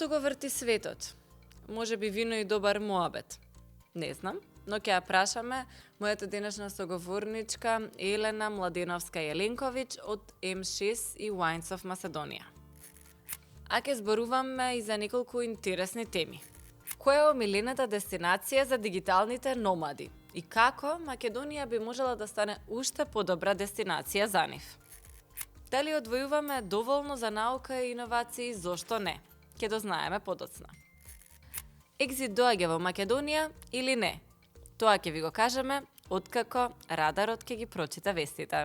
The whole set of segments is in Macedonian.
Што го врти светот? Може би вино и добар моабет. Не знам, но ќе ја прашаме мојата денешна соговорничка Елена Младеновска-Јеленковиќ од M6 и Wines of Macedonia. А ќе зборуваме и за неколку интересни теми. Која е омилената дестинација за дигиталните номади и како Македонија би можела да стане уште подобра дестинација за нив? Дали одвојуваме доволно за наука и иновации, зошто не? Ќе дознаеме подоцна. Екзит доаѓа во Македонија или не? Тоа ќе ви го кажеме откако Радарот ќе ги прочита вестите.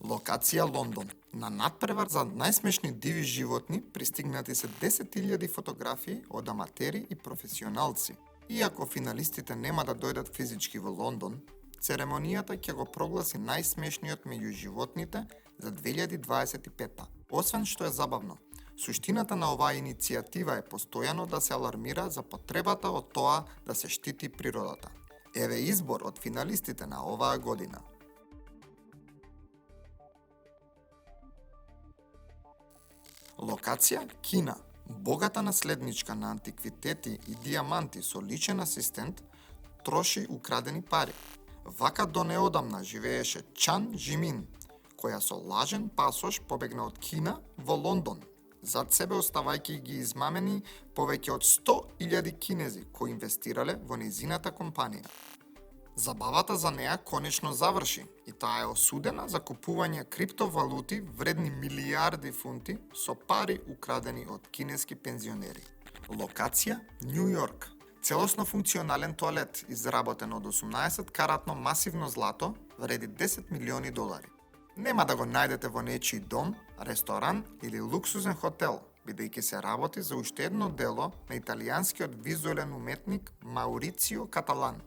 Локација Лондон. На надпревар за најсмешни диви животни пристигнати се 10.000 фотографии од аматери и професионалци. Иако финалистите нема да дојдат физички во Лондон, церемонијата ќе го прогласи најсмешниот меѓу животните за 2025. Освен што е забавно, суштината на оваа иницијатива е постојано да се алармира за потребата од тоа да се штити природата. Еве избор од финалистите на оваа година. Локација Кина. Богата наследничка на антиквитети и диаманти со личен асистент троши украдени пари. Вака до неодамна живееше Чан Жимин, која со лажен пасош побегна од Кина во Лондон, зад себе оставајќи ги измамени повеќе од 100.000 кинези кои инвестирале во нејзината компанија. Забавата за неа конечно заврши и таа е осудена за купување криптовалути вредни милиарди фунти со пари украдени од кинески пензионери. Локација Њу Јорк. Целосно функционален тоалет изработен од 18-каратно масивно злато вреди 10 милиони долари. Нема да го најдете во нечи дом, ресторан или луксузен хотел, бидејќи се работи за уште едно дело на италијанскиот визуелен уметник Маурицио Каталан,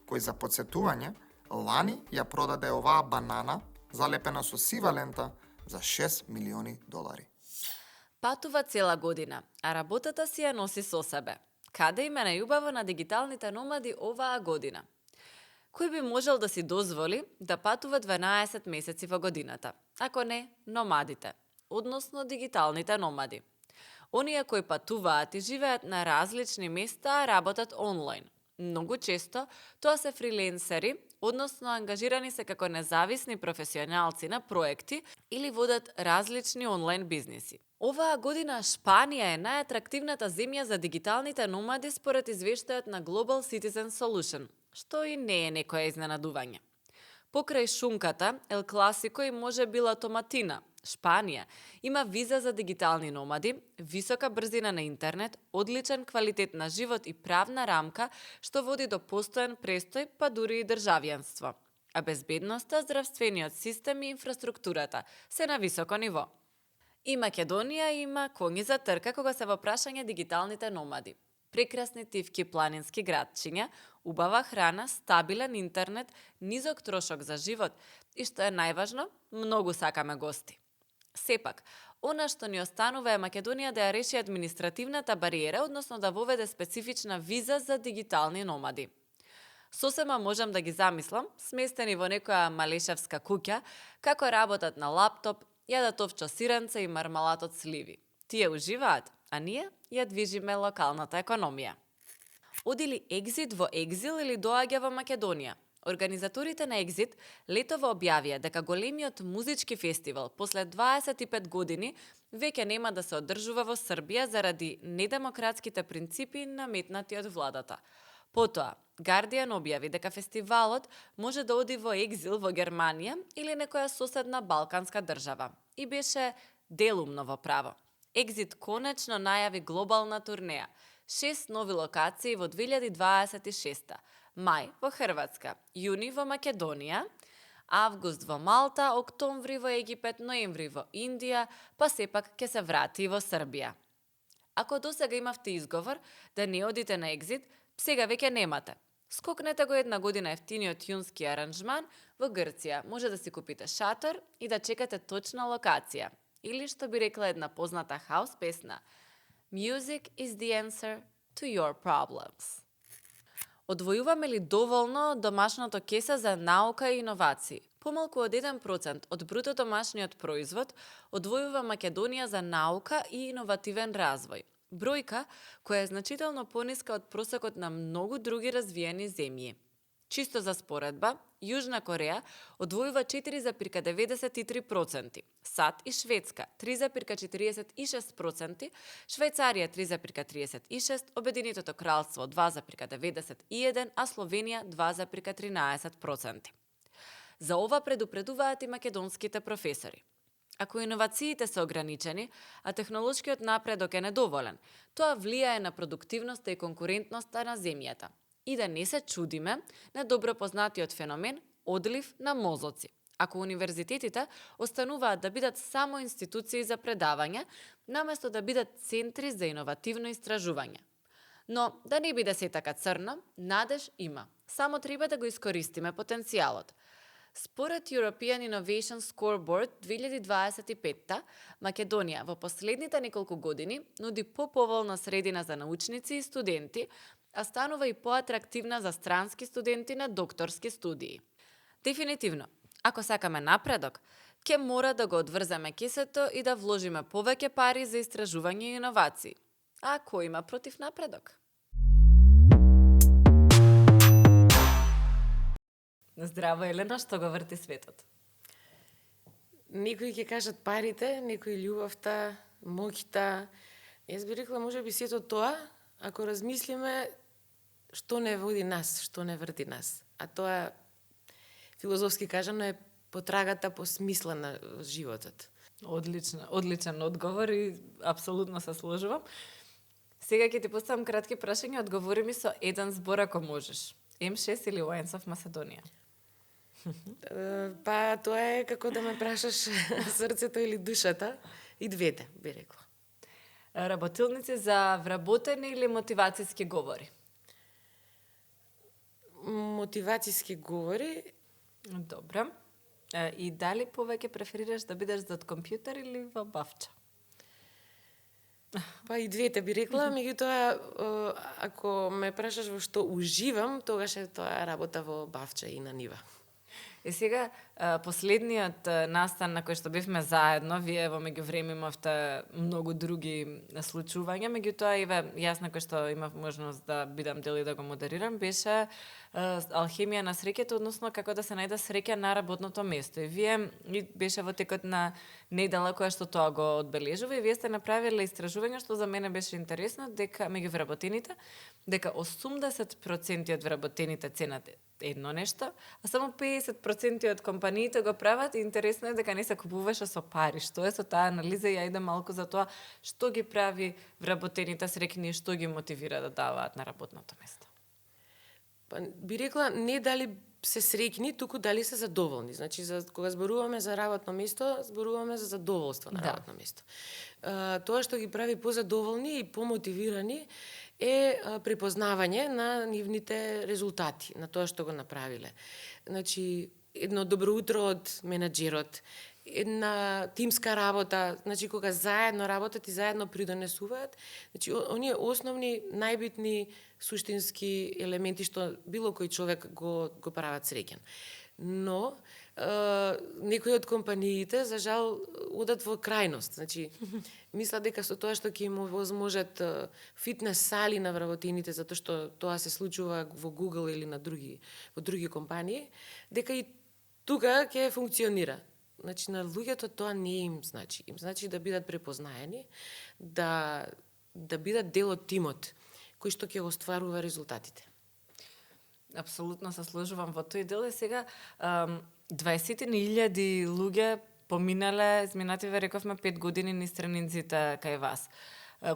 кој за потсетување лани ја продаде оваа банана залепена со сива лента за 6 милиони долари. Патува цела година, а работата си ја носи со себе. Каде им е најубаво на дигиталните номади оваа година? Кој би можел да си дозволи да патува 12 месеци во годината? Ако не, номадите, односно дигиталните номади. Оние кои патуваат и живеат на различни места, а работат онлайн. Многу често тоа се фриленсери, односно ангажирани се како независни професионалци на проекти или водат различни онлайн бизниси. Оваа година Шпанија е најатрактивната земја за дигиталните номади според извештајот на Global Citizen Solution, што и не е некое изненадување. Покрај шунката, Ел Класико и може била Томатина, Шпанија има виза за дигитални номади, висока брзина на интернет, одличен квалитет на живот и правна рамка што води до постојан престој, па дури и државјанство. А безбедноста, здравствениот систем и инфраструктурата се на високо ниво. И Македонија има конји за трка кога се во прашање дигиталните номади. Прекрасни тивки планински градчиња, убава храна, стабилен интернет, низок трошок за живот и што е најважно, многу сакаме гости. Сепак, она што ни останува е Македонија да ја реши административната бариера, односно да воведе специфична виза за дигитални номади. Сосема можам да ги замислам, сместени во некоја малешевска куќа, како работат на лаптоп, јадат овчо сиренце и мармалат од сливи. Тие уживаат, а ние ја движиме локалната економија. Оди ли Екзит во екзил или доаѓа во Македонија? Организаторите на Екзит летово објавија дека големиот музички фестивал после 25 години веќе нема да се одржува во Србија заради недемократските принципи наметнати од владата. Потоа, Guardian објави дека фестивалот може да оди во екзил во Германија или некоја соседна балканска држава. И беше делумно во право. Екзит конечно најави глобална турнеја. 6 нови локации во 2026. Мај во Хрватска, јуни во Македонија, август во Малта, октомври во Египет, ноември во Индија, па сепак ќе се врати и во Србија. Ако досега имавте изговор да не одите на Екзит, сега веќе немате. Скокнете го една година ефтиниот јунски аранжман во Грција. Може да си купите шатор и да чекате точна локација. Или што би рекла една позната хаус песна: Music is the answer to your problems. Одвојуваме ли доволно домашното кеса за наука и иновации? Помалку од 1% од бруто домашниот производ одвојува Македонија за наука и иновативен развој. Бројка која е значително пониска од просекот на многу други развиени земји. Чисто за споредба, Јужна Кореја одвојува 4,93%, САД и Шведска 3,46%, Швајцарија 3,36%, Обединетото кралство 2,91%, а Словенија 2,13%. За ова предупредуваат и македонските професори. Ако иновациите се ограничени, а технолошкиот напредок е недоволен, тоа влијае на продуктивноста и конкурентноста на земјата. И да не се чудиме на добро познатиот феномен одлив на мозоци. Ако универзитетите остануваат да бидат само институции за предавање, наместо да бидат центри за иновативно истражување. Но да не биде се така црно, надеж има. Само треба да го искористиме потенцијалот. Според European Innovation Scoreboard 2025, Македонија во последните неколку години нуди поповолна средина за научници и студенти, а станува и поатрактивна за странски студенти на докторски студии. Дефинитивно, ако сакаме напредок, ќе мора да го одврземе кесето и да вложиме повеќе пари за истражување и иновации. А кој има против напредок? Здраво, Елена, што го врти светот? Некои ќе кажат парите, некои љубовта, моќта. Јас би рекла можеби сето тоа, ако размислиме што не води нас, што не врти нас. А тоа, филозофски кажано, е потрагата по смисла на животот. Одличен одговор и апсолутно се сложувам. Сега ќе ти поставам кратки прашања, одговори ми со еден збор ако можеш. M6 или Wines of Macedonia? Па тоа е како да ме прашаш срцето или душата. И двете, би рекла. Работилници за вработени или мотивацијски говори? Мотивацијски говори. Добро. И дали повеќе преферираш да бидеш зад компјутер или во бавча? Па и двете би рекла, меѓутоа ако ме прашаш во што уживам, тогаш е тоа работа во бавча и на нива. И сега, последниот настан на кој што бевме заедно, вие во меѓувреме имавте многу други случувања, меѓутоа јас на кој што имав можност да бидам дел и да го модерирам, беше алхемија на среќето, односно како да се најде среќа на работното место. И вие беше во текот на недела која што тоа го одбележува и вие сте направиле истражување што за мене беше интересно, дека меѓу вработените, дека 80% од вработените ценат едно нешто, а само 50% од компаниите го прават и интересно е дека не се купуваше со пари. Што е со таа анализа и ајде малку за тоа што ги прави вработените среќни и што ги мотивира да даваат на работното место. Па би рекла не дали се среќни, туку дали се задоволни. Значи кога зборуваме за работно место, зборуваме за задоволство на работно место. Тоа што ги прави позадоволни и помотивирани е препознавање на нивните резултати, на тоа што го направиле. Значи, едно добро утро од менаџерот, една тимска работа, значи кога заедно работат и заедно придонесуваат, значи оние основни, најбитни суштински елементи што било кој човек го прават среќен. Но некои од компаниите за жал одат во крајност. Значи мислат дека со тоа што ќе им овозможат фитнес сали на вработените затоа што тоа се случува во Google или во други компании, дека и тука ќе функционира. Значи на луѓето тоа не им значи. Им значи да бидат препознаени, да бидат дел од тимот кој што ќе го стварува резултатите. Апсолутно се сложувам во тој дел. И сега 20.000 луѓе поминале, изминативе рековме 5 години низ тренинзите кај вас.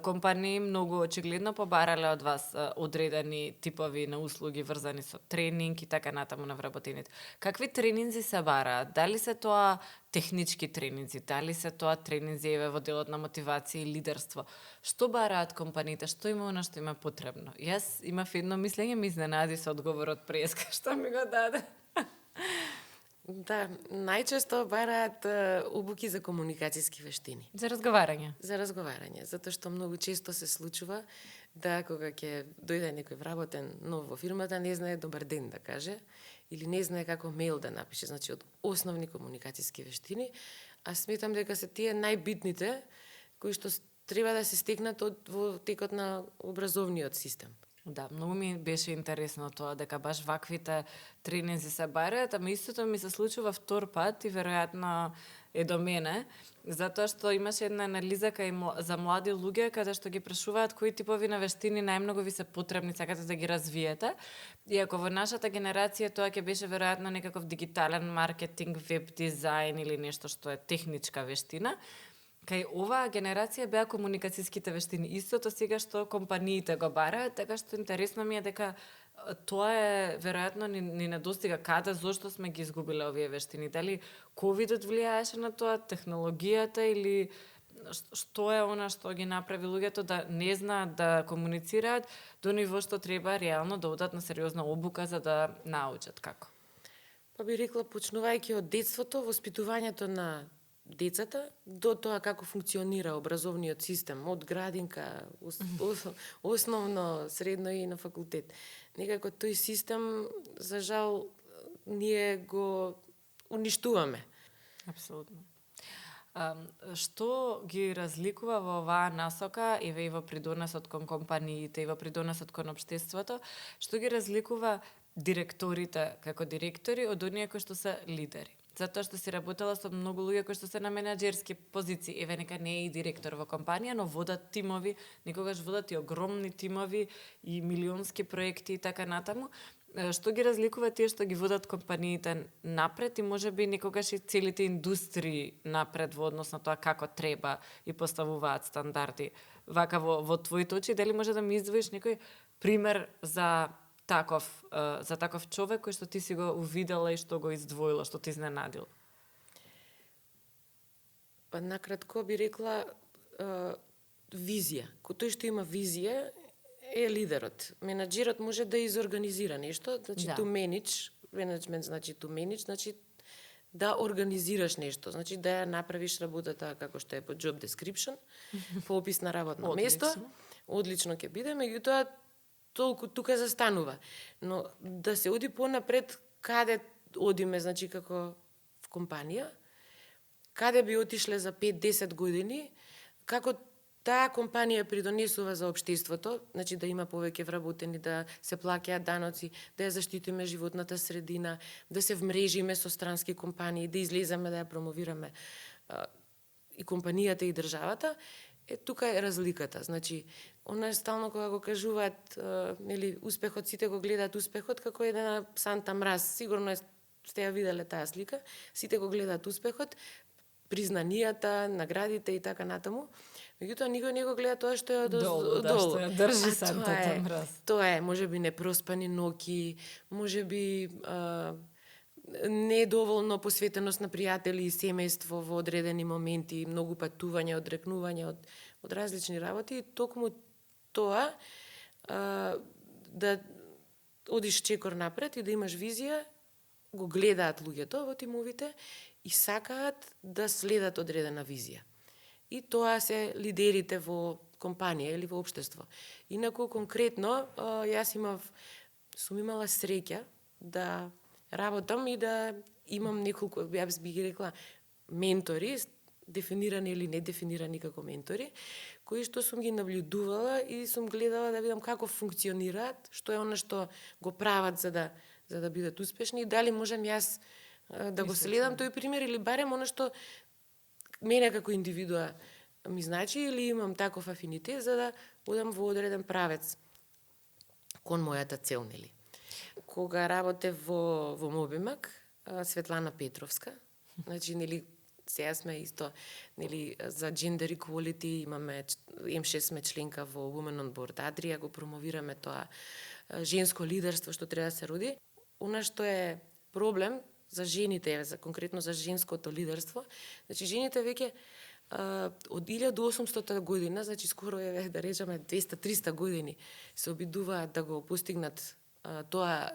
Компании многу очигледно побарале од вас одредени типови на услуги врзани со тренинг и така натаму на вработените. Какви тренинзи се бараат? Дали се тоа технички тренинзи, дали се тоа тренинзи во делот на мотивација и лидерство? Што бараат компаниите? Што има она што има потребно? Јас имав едно мислење, ми изненади со одговорот преска што ми го даде. Да, најчесто бараат обуки за комуникацијски вештини. За разговарање. За разговарање, затоа што многу често се случува да кога ќе дојде некој вработен нов во фирмата, не знае добар ден да каже, или не знае како мејл да напише, значи од основни комуникацијски вештини, а сметам дека се тие најбитните кои што треба да се стекнат во текот на образовниот систем. Да, многу ми беше интересно тоа, дека баш ваквите тренинзи се бараат, ама истото ми се случува втор пат и веројатно е до мене, затоа што имаше една анализа за млади луѓе, каде што ги прашуваат кои типови на вештини најмногу ви се потребни, сакате да ги развиете. И ако во нашата генерација тоа ќе беше веројатно некаков дигитален маркетинг, веб дизајн или нешто што е техничка вештина, кај оваа генерација беа комуникацијските вештини. Истото сега што компаниите го бараат, така што интересно ми е дека тоа е веројатно ни недостига. Каде, зошто сме ги изгубиле овие вештини? Дали ковидот влијаеше на тоа, технологијата или што е она што ги направи луѓето да не знаат да комуницираат до ниво што треба реално да одат на сериозна обука за да научат како? Па би рекла, почнувајќи од детството, воспитувањето на децата, до тоа како функционира образовниот систем, од градинка, основно, средно и на факултет. Некако тој систем, за жал, ние го уништуваме. Апсолутно. Што ги разликува во оваа насока и во придонесот кон компаниите и во придонесот кон општеството, што ги разликува директорите како директори од оние кои што се лидери? Затоа што си работела со многу луѓе кои што се на менаџерски позиции. Еве, нека не е и директор во компанија, но водат тимови, некогаш водат и огромни тимови и милионски проекти и така натаму. Што ги разликува тие што ги водат компаниите напред и можеби некогаш и целите индустрии напред во однос на тоа како треба и поставуваат стандарди? Вака во твоите очи, дали може да ми издвоиш некој пример за таков човек кој што ти си го увидела и што го издвоила, што ти изненадил? Па накратко би рекла визија. Тој што има визија е лидерот. Менаџерот може да изорганизира нешто, значи to manage, менеджмент значи to manage, значи да организираш нешто, значи да ја направиш работата како што е по job description, по опис на работно место. Одлично ќе биде, меѓутоа толку тука застанува. Но да се оди понапред, каде одиме, значи како в компанија, каде би отишле за 5-10 години, како таа компанија придонесува за општеството, значи да има повеќе вработени, да се плаќаат даноци, да ја заштитиме животната средина, да се вмрежиме со странски компании, да излеземе да ја промовираме и компанијата и државата. Тука е разликата. Значи, она стално кога го кажуваат, нели, успехот, сите го гледаат успехот како една санта мраз. Сигурно сте ја виделе таа слика. Сите го гледаат успехот, признанијата, наградите и така натаму. Меѓутоа, никој не го гледа тоа што е долу. Да, што ја држи сантата мраз. Тоа е, можеби непроспани ноќи, можеби недоволно посветеност на пријатели и семејство во одредени моменти, многу патување, одрекнување од различни работи, и токму тоа да одиш чекор напред и да имаш визија, го гледаат луѓето во тимовите и сакаат да следат одредена визија. И тоа се лидерите во компанија или во општество. Инаку конкретно, јас сум имала среќа да работам и да имам неколку, јас би ги рекла, ментори, дефинирани или недефинирани како ментори, кои што сум ги наблюдувала и сум гледала да видам како функционираат, што е она што го прават за да бидат успешни, и дали можам јас да го следам тој пример, или барем она што мене како индивидуа ми значи, или имам таков афинитет за да одам во одреден правец кон мојата цел, нели. Кога работев во Мобимак, Светлана Петровска, значи, нели, сега сме исто, нели, за gender equality, имаме М6 сме членка во Women on Board Адрија, го промовираме тоа женско лидерство што треба да се роди. Она што е проблем за жените, конкретно за женското лидерство, значи жените веќе од 1800 година, значи скоро е, да речеме, 200-300 години, се обидуваат да го постигнат таа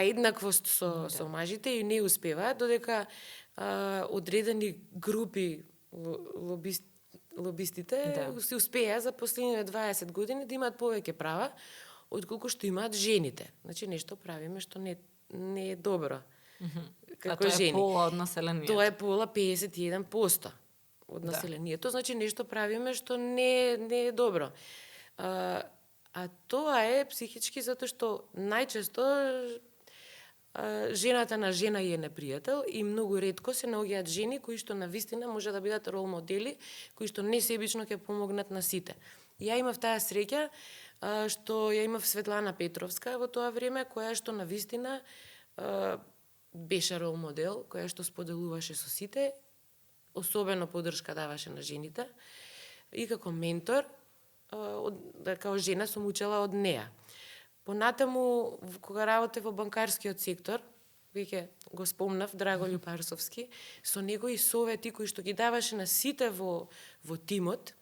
еднаквост со мажите и не успеваат, додека одредени групи лобистите се успеа за последните 20 години да имаат повеќе права отколку што имаат жените. Значи нешто правиме што не е добро. Како жени. А тоа е пола од населението. Тоа е пола 51% од населението, значи нешто правиме што не е добро. А тоа е психички затоа што најчесто жената на жена е непријател и многу ретко се наоѓаат жени кои што навистина може да бидат рол модели, кои што несебично ќе помогнат на сите. Ја имав таа среќа што ја имав Светлана Петровска во тоа време, која што навистина беше рол модел, која што споделуваше со сите, особено поддршка даваше на жените и како ментор, како жена сум учела од неа. Понатаму, кога работев во банкарскиот сектор, веќе го спомнав, Драголју Парсовски, со негови совети кои што ги даваше на сите во тимот,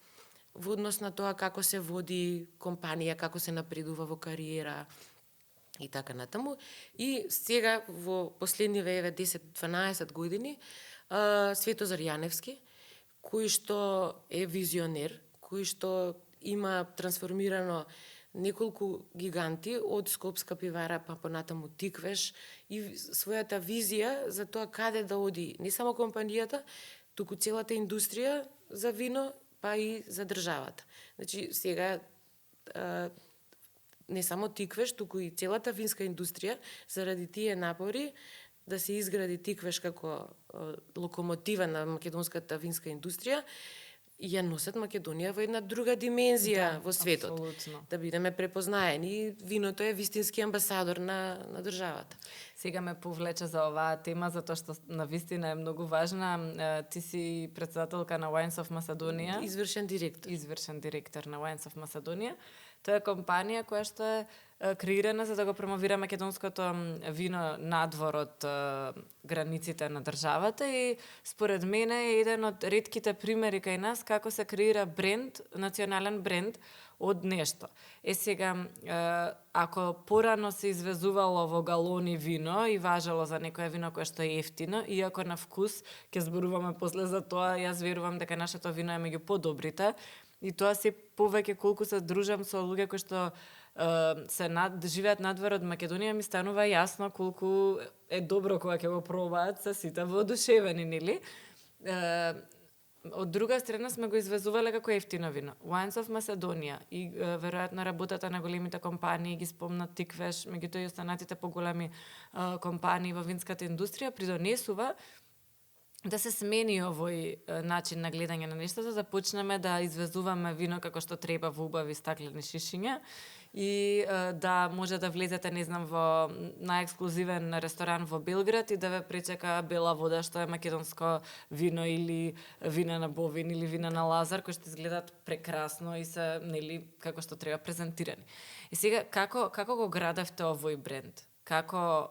во однос на тоа како се води компанија, како се напредува во кариера и така натаму. И сега, во последниве 10-12 години, Светозар Јаневски, кој што е визионер, кој што има трансформирано неколку гиганти од Скопска пивара па понатаму Тиквеш и својата визија за тоа каде да оди не само компанијата, туку целата индустрија за вино, па и за државата. Значи сега не само Тиквеш, туку и целата винска индустрија заради тие напори да се изгради Тиквеш како локомотива на македонската винска индустрија, ја носат Македонија во една друга димензија во светот. Апсолутно. Да бидеме препознаени. Виното е вистински амбасадор на државата. Сега ме повлече за оваа тема, затоа што навистина е многу важна. Ти си председателка на Wines of Macedonia. Извршен директор на Wines of Macedonia. Тоа е компанија која што е креирана за да го промовира македонското вино надвор од границите на државата и според мене е еден од ретките примери кај нас како се креира бренд, национален бренд од нешто. Сега, ако порано се извезувало во галони вино и важело за некое вино кое што е ефтино, иако на вкус, ќе зборуваме после за тоа, јас верувам дека нашето вино е меѓу подобрите, и тоа се повеќе колку се дружам со луѓе кои што живеат надвор од Македонија, ми станува јасно колку е добро кога ќе го пробаат, се сите воодушевени, нели? Од друга страна сме го извезувале како ефтино вино. Wines of Macedonia и веројатно работата на големите компании, ги спомнат Тиквеш, меѓутоа и останатите поголеми компании во винската индустрија придонесува да се смени овој начин на гледање на нештото, да почнеме да извезуваме вино како што треба во убави стаклени шишиња и да може да влезете, не знам, во најексклузивен ресторан во Белград и да ве пречека бела вода што е македонско вино или вина на Бовин или вина на Лазар, кои што изгледаат прекрасно и се, нели, како што треба презентирани. И сега, како го градевте овој бренд? Како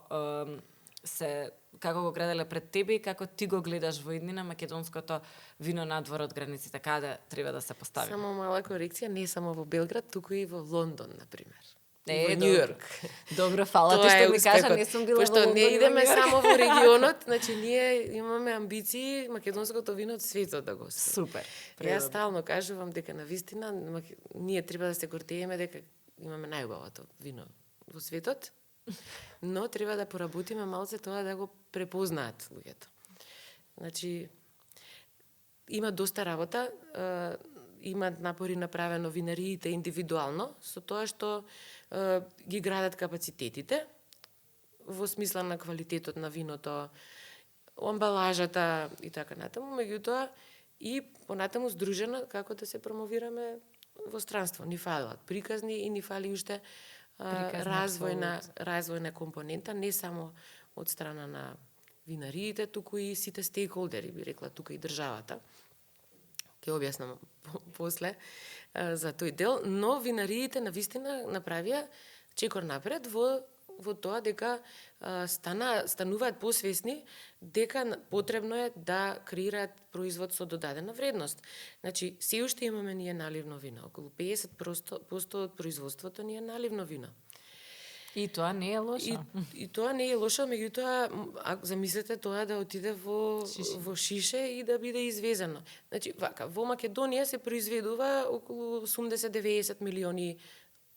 го граделе пред тебе и како ти го гледаш во иднина македонското вино надвор од границите, каде треба да се постави? Само мала корекција, не само во Белград, туку и во Лондон, например. Во Њујорк. Добро, фала ти што ми кажа, не сум била во Лондон. Пошто не идеме само во регионот, значи ние имаме амбиции македонското вино од светот да го освоиме. Супер. Јас стално кажувам дека навистина ние треба да се гордееме дека имаме најубавото вино во светот. Но треба да поработиме малце тоа да го препознаат луѓето. Значи, има доста работа, имаат напори направено винариите индивидуално, со тоа што ги градат капацитетите, во смисла на квалитетот на виното, амбалажата и така натаму, меѓутоа и понатаму здружено како да се промовираме во странство. Ни фалат приказни и ни фали уште развојна компонента, не само од страна на винариите, туку и сите стейкхолдери, би рекла, тука и државата. Ќе објаснам после за тој дел, но винариите навистина направија чекор напред во тоа дека стануваат посвесни дека потребно е да креираат производ со додадена вредност. Значи, се уште имаме ние наливно вино. Околу 50% од производството ни е наливно вино. И тоа не е лошо. И тоа не е лошо, меѓутоа, замислете тоа да отиде во шише и да биде извезено. Значи, во Македонија се произведува околу 80-90 милиони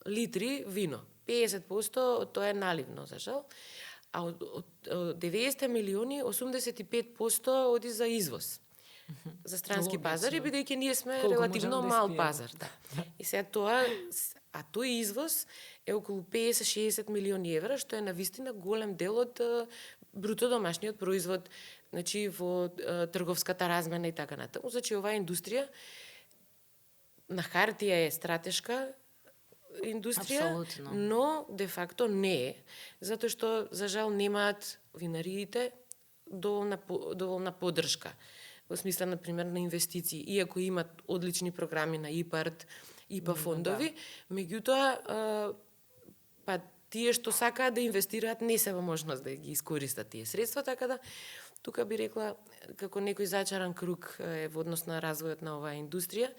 литри вино. 50% од тоа е наливно, за жал. А од 90 милиони, 85% оди за извоз. за странски Логично. пазари, бидејќи ние сме Колку релативно можеме да мал испиеме. пазар, да. И сега тој извоз е околу 50-60 милиони евра, што е навистина голем дел од бруто домашниот производ, значи во трговската размена и така натаму. Значи оваа индустрија на хартија е стратешка индустрија, Апсолутно. но де факто не е, затоа што за жал немаат винариите доволна поддршка во смисла на пример на инвестиции, иако имат одлични програми на ИПАРД, ИПА фондови, меѓутоа па тие што сакаат да инвестираат не се во можност да ги искористат тие средства, така да тука би рекла како некој зачаран круг е во однос на развојот на оваа индустрија,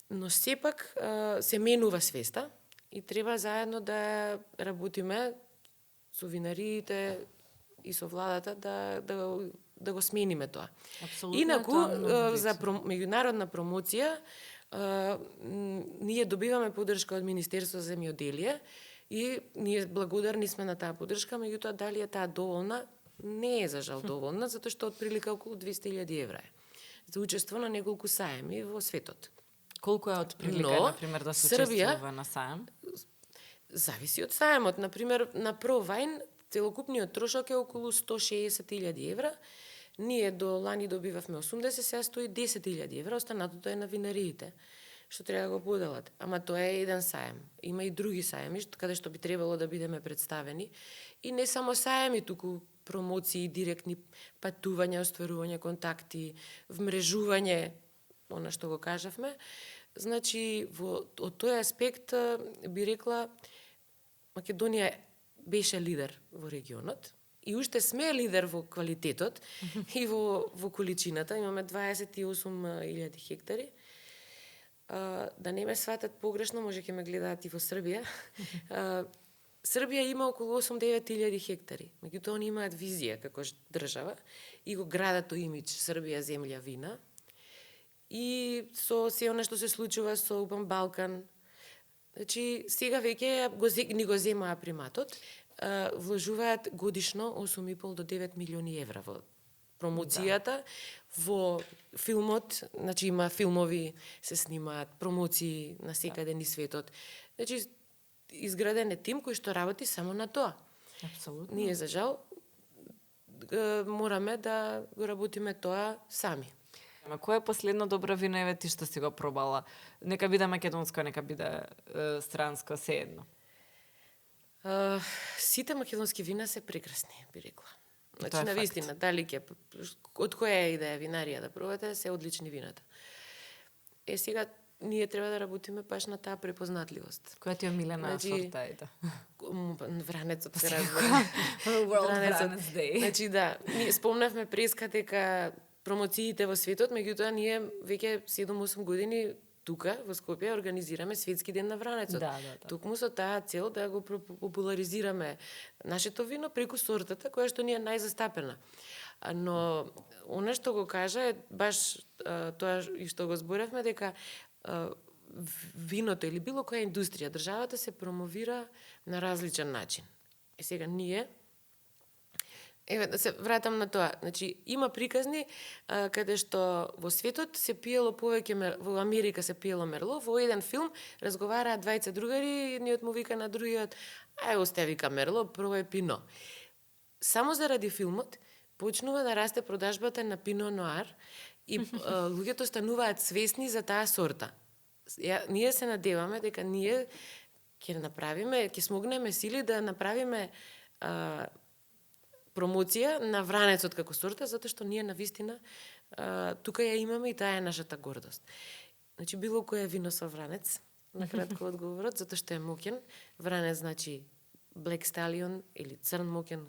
но сепак се менува свеста и треба заедно да работиме со винариите и со владата да го смениме тоа. Апсолутно. Инаку, тоа е многу за битно. меѓународна промоција, ние добиваме поддршка од Министерство за земјоделие и ние благодарни сме на таа поддршка, меѓутоа дали е таа доволна, не е за жал доволна, затоа што отприлика околу 200.000 евра е за учество на неколку саеми во светот. Колку е од прилика, Но, например, да се Србија- учествува на саем? Зависи од саемот. Например, на ProWine целокупниот трошок е околу 160.000 евра. Ние до лани добивавме 80, сега стои 10.000 евра, останатото е на винариите, што треба да го поделат. Ама тоа е еден саем. Има и други саеми, каде што би требало да бидеме представени. И не само саеми, туку промоции, директни патувања, остварување контакти, вмрежување, она што го кажавме. Значи, од тој аспект би рекла, Македонија беше лидер во регионот и уште сме лидер во квалитетот и во количината. Имаме 28.000 хектари. Да не ме сватат погрешно, може ќе ме гледаат и во Србија. Србија има околу 8-9.000 хектари. Меѓутоа, они имаат визија како држава и го градат тој имидж Србија земја вина. И со се она што се случува со Open Балкан, значи сега веќе ни го земаа приматот, вложуваат годишно 8,5 до 9 милиони евра во промоцијата, во филмот, значи има филмови, се снимаат, промоции на секаде низ светот. Значи изграден е тим кој што работи само на тоа. Апсолутно. Ние за жал мораме да го работиме тоа сами. Ама кој е последно добро вино еве ти што си го пробала? Нека биде македонско, нека биде странско, сеедно. Сите македонски вина се прекрасни, би рекла. Тоа Значи, е навистина, дали ќе, од која и да е винарија да пробате, се одлични вината. Сега, ние треба да работиме баш на таа препознатливост. Која ти е милена Значи, сорта, ајде? Вранецот се разбира. World Vranec Day. Значи, да, ние спомнавме преска дека промоциите во светот, меѓутоа ние веќе 7-8 години тука во Скопје организираме Светски ден на вранецот. Да. Токму со таа цел да го популаризираме нашето вино преку сортата која што ни е најзастапена. Но она што го кажа е баш тоа и што го зборевме дека виното или било која индустрија, државата се промовира на различен начин. И сега ние еве да се вратам на тоа. Значи има приказни каде што во светот се пиело повеќе во Америка се пиело мерло, во еден филм разговараат двајца другари, едниот му вика на другиот: "Ај остави ка мерло, пробај пино." Само заради филмот почнува да расте продажбата на пино ноар и луѓето стануваат свесни за таа сорта. Ние се надеваме дека ние ќе направиме, ќе смогнеме сили да направиме промоција на вранецот како сорта, затоа што ние навистина тука ја имаме и таа е нашата гордост. Значи, било кое вино со вранец, на кратко одговорот, затоа што е моќен. Вранец значи Black Stallion или црн моќен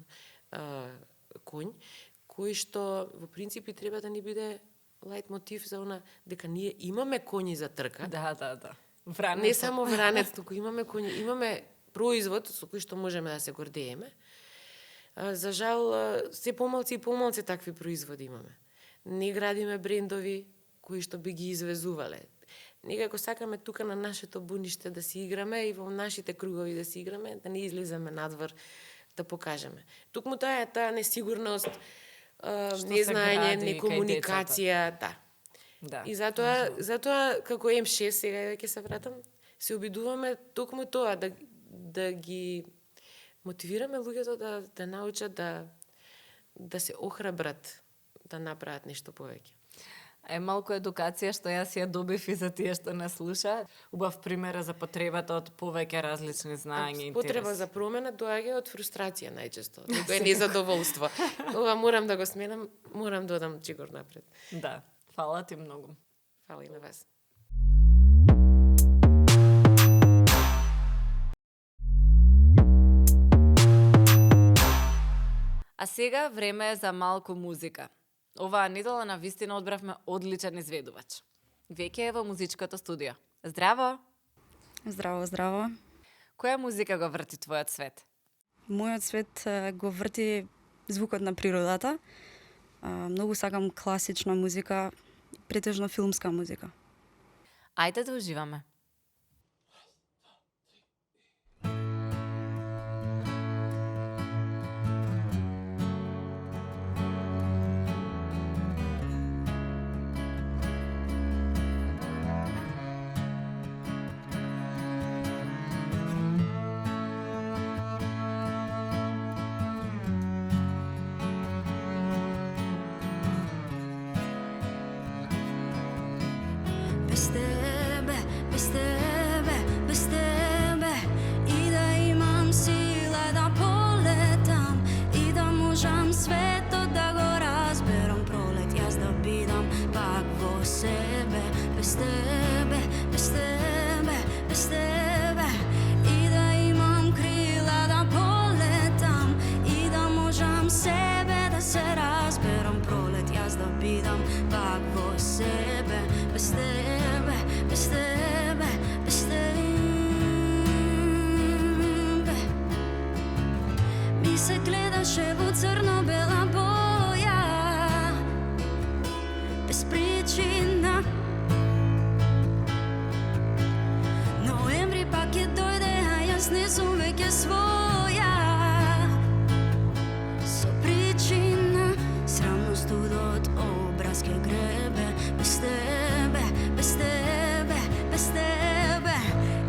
конј, кој што во принципи треба да ни биде лајт мотив за она дека ние имаме коњи за трка. Да. Вранец. Не само вранец, туку имаме коњи, имаме производ со кој што можеме да се гордееме. За жал, се помалци и помалци такви производи имаме. Не градиме брендови кои што би ги извезувале. Некако сакаме тука на нашето буниште да си играме и во нашите кругови да си играме, да не излеземе надвор, да покажеме. Токму таа несигурност, незнаење, гради кај некомуникација, да. Да. И затоа како М6 сега ќе се вратам, се обидуваме токму тоа да ги мотивираме луѓето да научат да се охрабрат да направат нешто повеќе. Малку едукација што јас ја добив и за тие што не слуша. Убав пример за потребата од повеќе различни знаења и интереси. Потреба за промена доаѓа од фрустрација најчесто, тука е незадоволство. Ова морам да го сменам, морам да одам чигор напред. Да, фала ти многу. Фала и на вас. А сега време е за малку музика. Оваа недела на вистина одбравме одличен изведувач. Веќе е во музичкото студио. Здраво! Здраво, здраво. Која музика го врти твојот свет? Мојот свет го врти звукот на природата. Многу сакам класична музика, претежно филмска музика. Ајде да уживаме. Без тебе, без тебе, без тебе и да имам сила да полетам и да можам светот да го разберам пролет јас да бидам пак во себе без тебе, без тебе, без тебе и да имам крила да полетам и да можам себе да се разберам пролет јас да бидам пак во себе без тебе, без тебе, без тебе. Ми се гледаше во црно-бела боја, без причина. Ноември пак ќе дојде, а јас не сум веќе своја. Со причина, срамно студот образ ке гребе без тебе, без тебе, без тебе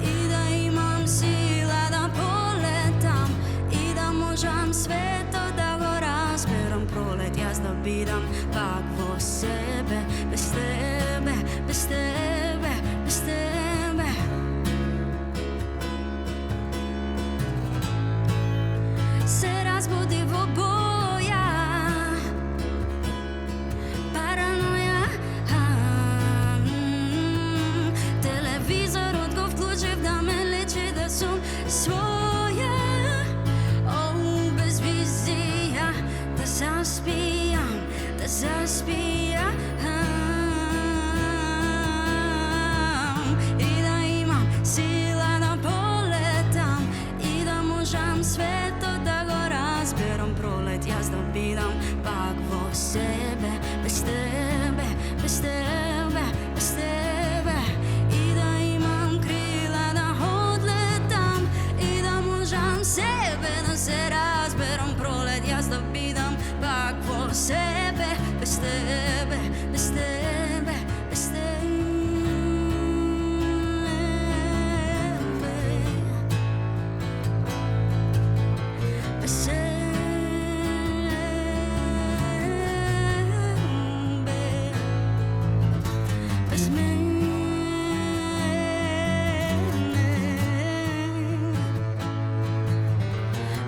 и да имам сила да полетам и да можам светот да го разберам пролет јас да бидам пак во себе без тебе, без тебе, без тебе. Се разбуди во боја параноја. Телевизорот го вклучив да ме лечи да сум своја. Без визија да заспијам, да заспијам и да имам сила да полетам и да можам светот да го разберам пролет јас да бидам пак во себе без тебе, без тебе, без тебе и да имам крила да одлетам и да можам себе да се разберам пролет јас да бидам пак во себе без тебе, без тебе, без тебе. Без тебе, без мене.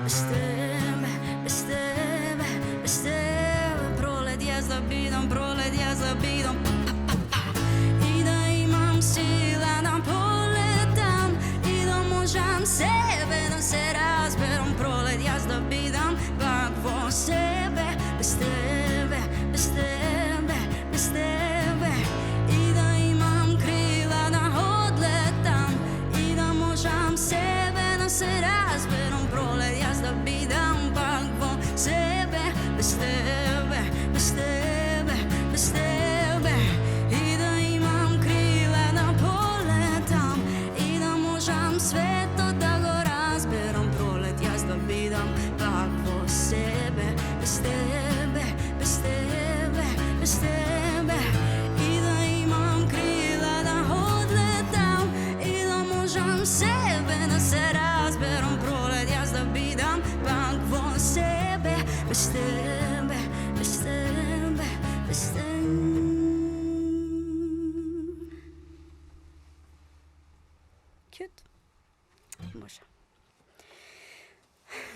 Без тебе, без тебе, без тебе пролет јас да бидам, пролет јас да бидам и да имам сила да полетам и да можам себе да се разберам пролет јас да бидам пак во себе без тебе, без тебе, без тебе и да имам крила да одлетам и да можам себе да се разберам пролет јас да бидам пак во себе без тебе, без тебе, без тебе.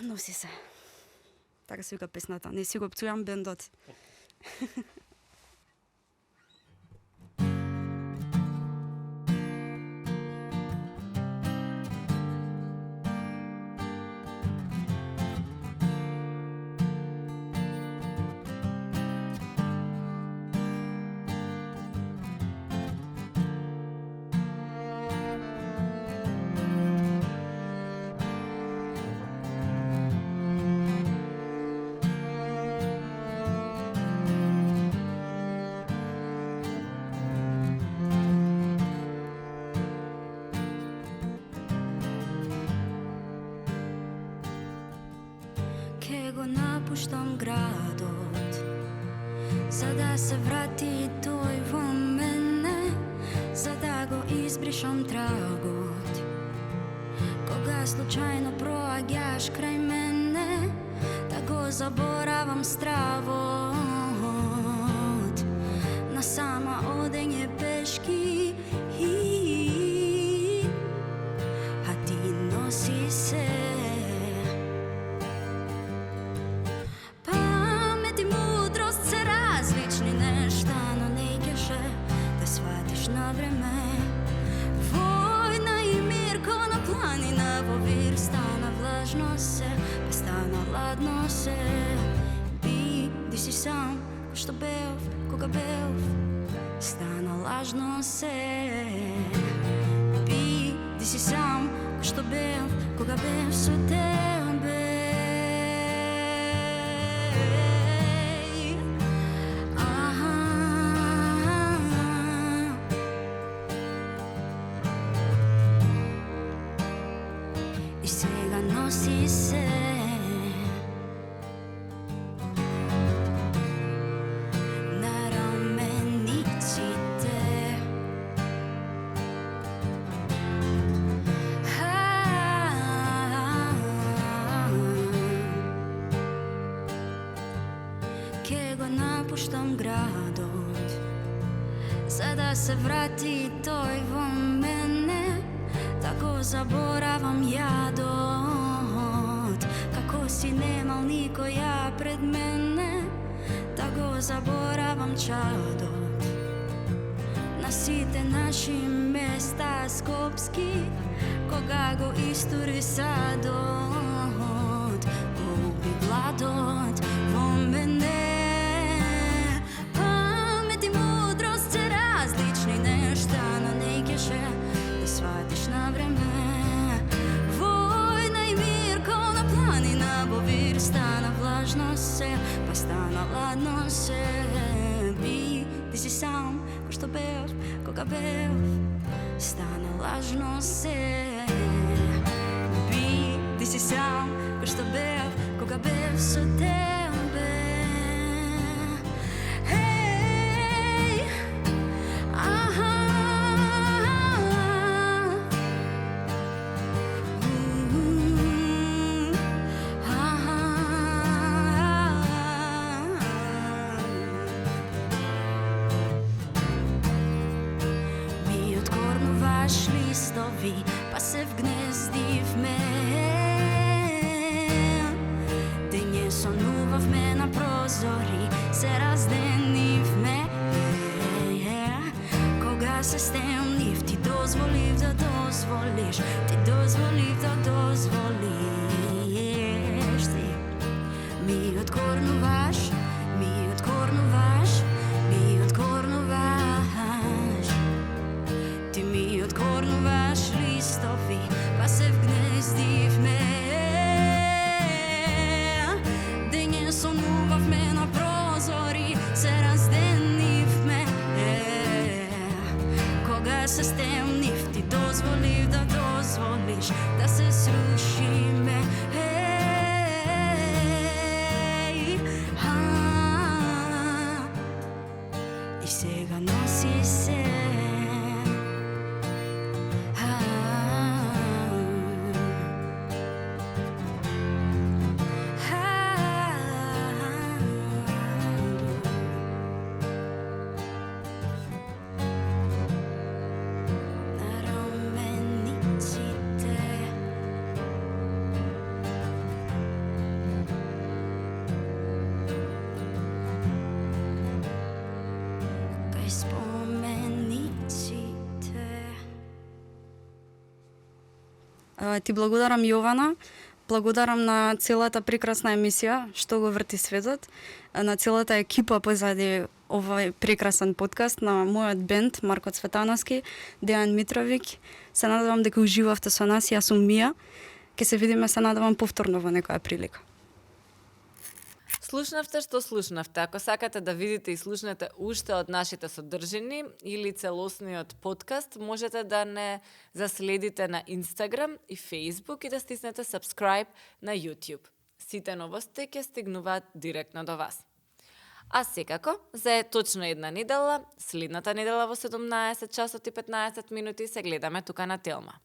Носи се. Така се вика песната. Не си го пцујам бендот. Ке го напуштам градот, за да се врати тој во мене, за да го избришам трагот. Кога случајно проаѓаш крај мене, да го заборавам стравот. Насама одење пешки, а ти носи се. Памет и мудрост се различни нешта, но не кеше да сватиш на време. Војна и мир ко на планина, во вир стана влажно се, па стана ладно се. Биди си сам, што бев, кога бев, стана лажно се. Биди си сам, што бев, кога бев со тебе. И сега носи се. На рамениците. Ке го напуштам градот, за да се врати тој во мене, да го заборавам јадот. Како си немал никоја пред мене, да го заборавам чадот. На сите наши места скопски, кога го истури садот, го уби гладот во мене. Памет и мудрост се различни нешта, но не кеше да сватиш на време. Војна и мир ко на планина, во вир стана влажно се, па стана ладно се. Биди си сам, ко што бев, кога бев, стана лажно се. Биди си сам, ко што бев, кога бев со тебе. Еј, аха. Ми откорнуваш листови, па се вгнездивме. Дење сонувавме на прозори, се разденивме. Кога се стемнив, ти дозволив да дозволиш, ти дозволив да дозволиш. Ти ми откорнуваш, ми откорнуваш, ми откорнуваш. Ти ми откорнуваш листови, па се вгнездивме. Дење сонувавме на прозори, се разденивме. Кога се стемнив, ти дозволив да дозволиш да се срушиме. И сега носи се. На рамениците. прави спомениците. Ти благодарам, Јована. Благодарам на целата прекрасна емисија што го врти светот, на целата екипа позади овој прекрасен подкаст, на мојот бенд Марко Цветановски, Дејан Митровик. Се надевам дека уживавте со нас. Јас сум Мија. Ке се видиме, се надевам, повторно во некоја прилика. Слушнавте што слушнавте. Ако сакате да видите и слушнете уште од нашите содржини или целосниот подкаст, можете да не заследите на Instagram и Facebook и да стиснете subscribe на YouTube. Сите новости ќе стигнуваат директно до вас. А секако, за точно една недела, следната недела во 17 часот и 15 минути се гледаме тука на Телма.